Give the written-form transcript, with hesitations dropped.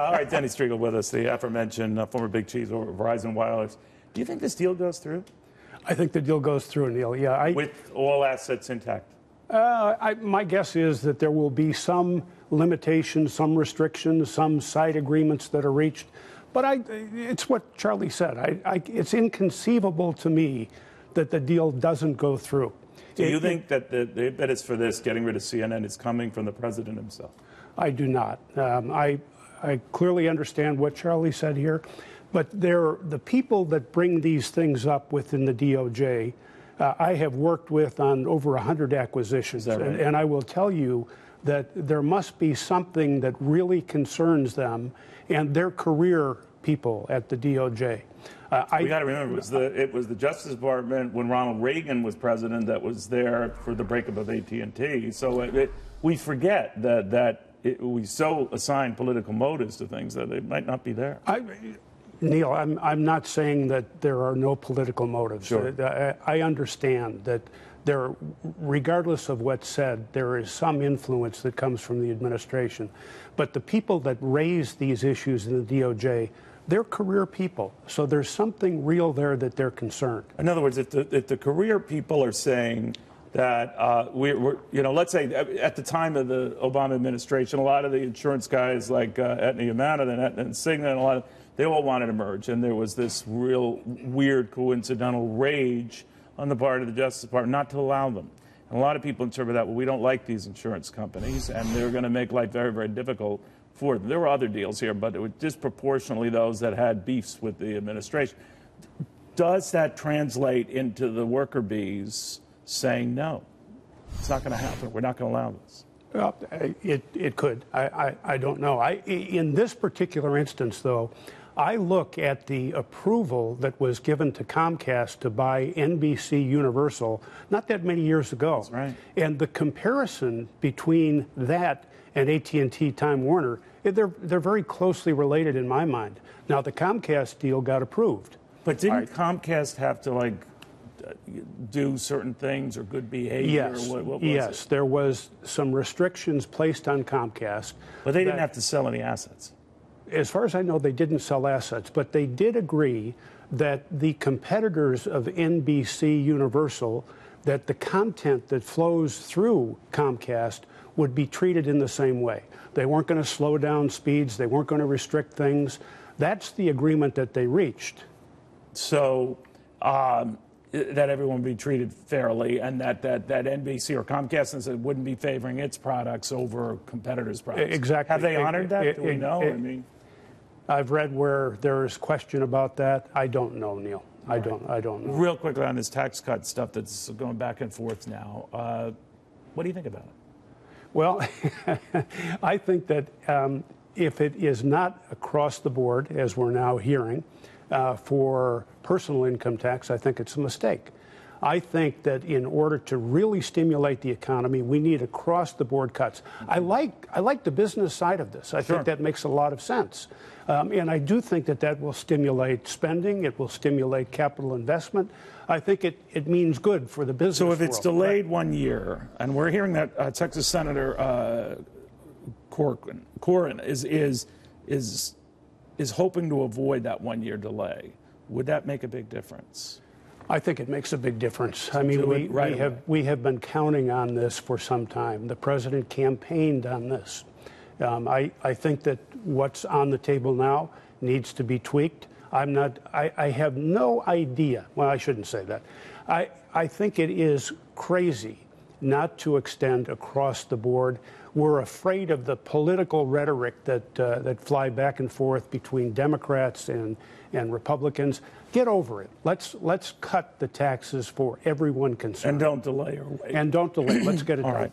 All right, Denny Strigl with us, the aforementioned former big cheese over Verizon Wireless. Do you think this deal goes through? I think the deal goes through, Neil. Yeah, with all assets intact? My guess is that there will be some limitations, some restrictions, some side agreements that are reached. But it's what Charlie said. It's inconceivable to me that the deal doesn't go through. Do you think that the impetus for this, getting rid of CNN, is coming from the president himself? I do not. I clearly understand what Charlie said here, but the people that bring these things up within the DOJ, I have worked with on over 100 acquisitions, right? and I will tell you that there must be something that really concerns them and their career people at the DOJ. We got to remember, it was the Justice Department when Ronald Reagan was president that was there for the breakup of AT&T. So we forget that we so assign political motives to things that they might not be there. Neil, I'm not saying that there are no political motives. Sure. I understand that regardless of what's said, there is some influence that comes from the administration. But the people that raise these issues in the DOJ, they're career people. So there's something real there that they're concerned. In other words, if the career people are saying that let's say at the time of the Obama administration, a lot of the insurance guys like AT&amp and Strigl, they all wanted to merge, and there was this real weird coincidental rage on the part of the Justice Department not to allow them. And a lot of people interpret that, well, we don't like these insurance companies, and they're going to make life very, very difficult for them. There were other deals here, but it was disproportionately those that had beefs with the administration. Does that translate into the worker bees saying, no, it's not going to happen, we're not going to allow this? Well, it could. I don't know. In this particular instance, though, I look at the approval that was given to Comcast to buy NBC Universal not that many years ago. That's right. And the comparison between that and AT&T Time Warner, they're very closely related in my mind. Now, the Comcast deal got approved. But didn't Comcast have to, do certain things or good behavior? Yes, what was yes. it? There was some restrictions placed on Comcast. But they didn't have to sell any assets. As far as I know, they didn't sell assets, but they did agree that the competitors of NBC Universal, that the content that flows through Comcast would be treated in the same way. They weren't going to slow down speeds. They weren't going to restrict things. That's the agreement that they reached. So that everyone would be treated fairly, and that NBC or Comcast wouldn't be favoring its products over competitors' products. Exactly. Have they honored that? Do we know? I've read where there's question about that. I don't know, Neil. I don't know. Real quickly on this tax cut stuff that's going back and forth now. What do you think about it? Well, I think that if it is not across the board, as we're now hearing, for personal income tax, I think it's a mistake. I think that in order to really stimulate the economy, we need across-the-board cuts. I like the business side of this. I think that makes a lot of sense. And I do think that will stimulate spending. It will stimulate capital investment. I think it means good for the business So if it's world. delayed 1 year, and we're hearing that Texas Senator Corcoran is hoping to avoid that 1 year delay, would that make a big difference? I think it makes a big difference. I mean, we have been counting on this for some time. The president campaigned on this. I think that what's on the table now needs to be tweaked. I have no idea. Well, I shouldn't say that. I think it is crazy not to extend across the board. We're afraid of the political rhetoric that fly back and forth between Democrats and Republicans. Get over it. Let's cut the taxes for everyone concerned. And don't delay or wait. And don't delay. Let's get it done. All right.